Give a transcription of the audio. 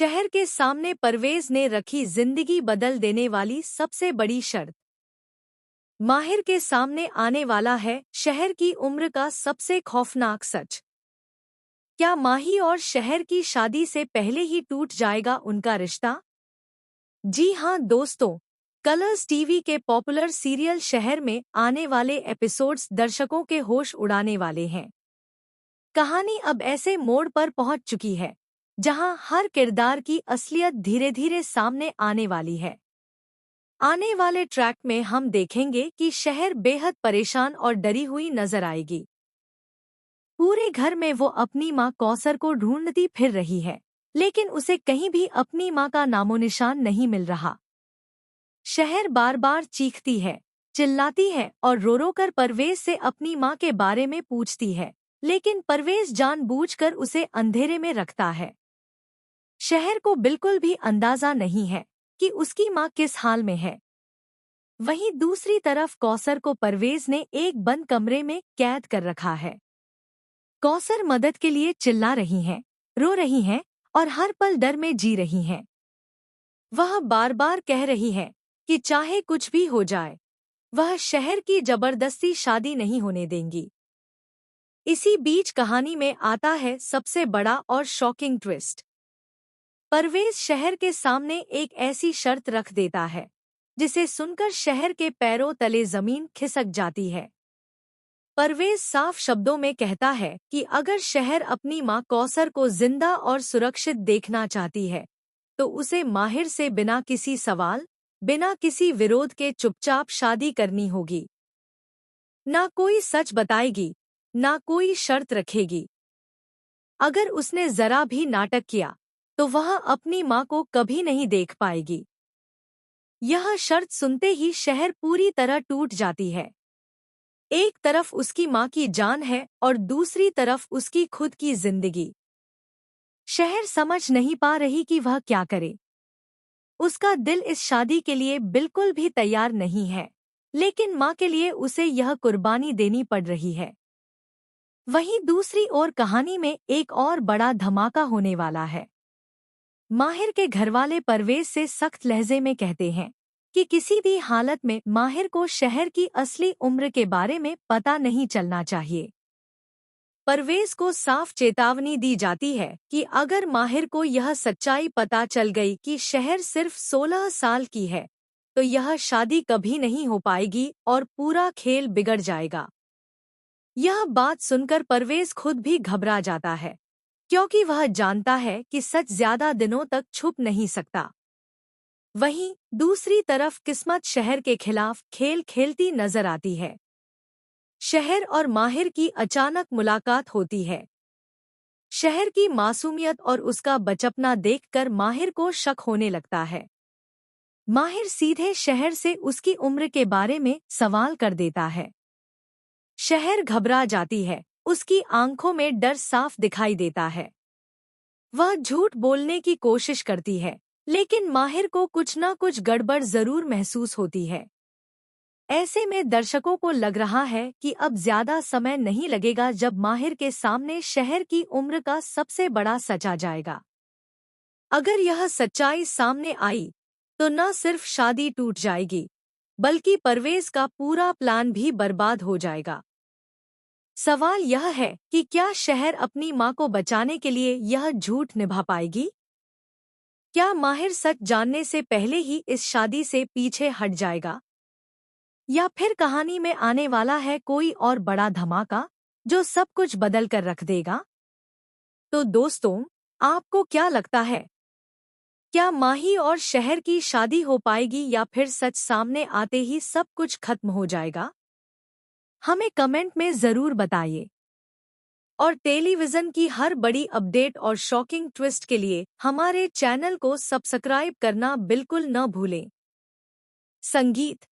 शहर के सामने परवेज ने रखी जिंदगी बदल देने वाली सबसे बड़ी शर्त। माहिर के सामने आने वाला है शहर की उम्र का सबसे खौफनाक सच। क्या माही और शहर की शादी से पहले ही टूट जाएगा उनका रिश्ता? जी हां दोस्तों, कलर्स टीवी के पॉपुलर सीरियल शहर में आने वाले एपिसोड्स दर्शकों के होश उड़ाने वाले हैं। कहानी अब ऐसे मोड़ पर पहुंच चुकी है जहां हर किरदार की असलियत धीरे धीरे सामने आने वाली है। आने वाले ट्रैक में हम देखेंगे कि शहर बेहद परेशान और डरी हुई नजर आएगी। पूरे घर में वो अपनी मां कौसर को ढूंढती फिर रही है, लेकिन उसे कहीं भी अपनी मां का नामोनिशान नहीं मिल रहा। शहर बार बार चीखती है, चिल्लाती है और रो रो कर परवेज से अपनी मां के बारे में पूछती है, लेकिन परवेज जानबूझकर उसे अंधेरे में रखता है। शहर को बिल्कुल भी अंदाजा नहीं है कि उसकी मां किस हाल में है। वहीं दूसरी तरफ कौसर को परवेज ने एक बंद कमरे में कैद कर रखा है। कौसर मदद के लिए चिल्ला रही हैं, रो रही हैं और हर पल डर में जी रही हैं। वह बार बार कह रही है कि चाहे कुछ भी हो जाए, वह शहर की जबरदस्ती शादी नहीं होने देंगी। इसी बीच कहानी में आता है सबसे बड़ा और शॉकिंग ट्विस्ट। परवेज शहर के सामने एक ऐसी शर्त रख देता है जिसे सुनकर शहर के पैरों तले जमीन खिसक जाती है। परवेज साफ शब्दों में कहता है कि अगर शहर अपनी मां कौसर को जिंदा और सुरक्षित देखना चाहती है, तो उसे माहिर से बिना किसी सवाल, बिना किसी विरोध के चुपचाप शादी करनी होगी। ना कोई सच बताएगी, ना कोई शर्त रखेगी। अगर उसने जरा भी नाटक किया, तो वह अपनी मां को कभी नहीं देख पाएगी। यह शर्त सुनते ही शहर पूरी तरह टूट जाती है। एक तरफ उसकी मां की जान है और दूसरी तरफ उसकी खुद की जिंदगी। शहर समझ नहीं पा रही कि वह क्या करे। उसका दिल इस शादी के लिए बिल्कुल भी तैयार नहीं है, लेकिन मां के लिए उसे यह कुर्बानी देनी पड़ रही है। वहीं दूसरी ओर कहानी में एक और बड़ा धमाका होने वाला है। माहिर के घरवाले परवेज से सख्त लहजे में कहते हैं कि किसी भी हालत में माहिर को शहर की असली उम्र के बारे में पता नहीं चलना चाहिए। परवेज को साफ चेतावनी दी जाती है कि अगर माहिर को यह सच्चाई पता चल गई कि शहर सिर्फ 16 साल की है, तो यह शादी कभी नहीं हो पाएगी और पूरा खेल बिगड़ जाएगा। यह बात सुनकर परवेज खुद भी घबरा जाता है, क्योंकि वह जानता है कि सच ज्यादा दिनों तक छुप नहीं सकता। वहीं दूसरी तरफ किस्मत शहर के खिलाफ खेल खेलती नजर आती है। शहर और माहिर की अचानक मुलाकात होती है। शहर की मासूमियत और उसका बचपना देखकर माहिर को शक होने लगता है। माहिर सीधे शहर से उसकी उम्र के बारे में सवाल कर देता है। शहर घबरा जाती है, उसकी आंखों में डर साफ दिखाई देता है। वह झूठ बोलने की कोशिश करती है, लेकिन माहिर को कुछ न कुछ गड़बड़ जरूर महसूस होती है। ऐसे में दर्शकों को लग रहा है कि अब ज्यादा समय नहीं लगेगा जब माहिर के सामने शहर की उम्र का सबसे बड़ा सच आ जाएगा। अगर यह सच्चाई सामने आई, तो न सिर्फ शादी टूट जाएगी, बल्कि परवेज का पूरा प्लान भी बर्बाद हो जाएगा। सवाल यह है कि क्या शहर अपनी मां को बचाने के लिए यह झूठ निभा पाएगी? क्या माहिर सच जानने से पहले ही इस शादी से पीछे हट जाएगा? या फिर कहानी में आने वाला है कोई और बड़ा धमाका जो सब कुछ बदल कर रख देगा? तो दोस्तों, आपको क्या लगता है? क्या माही और शहर की शादी हो पाएगी या फिर सच सामने आते ही सब कुछ खत्म हो जाएगा? हमें कमेंट में जरूर बताइए। और टेलीविजन की हर बड़ी अपडेट और शॉकिंग ट्विस्ट के लिए हमारे चैनल को सब्सक्राइब करना बिल्कुल न भूलें। संगीत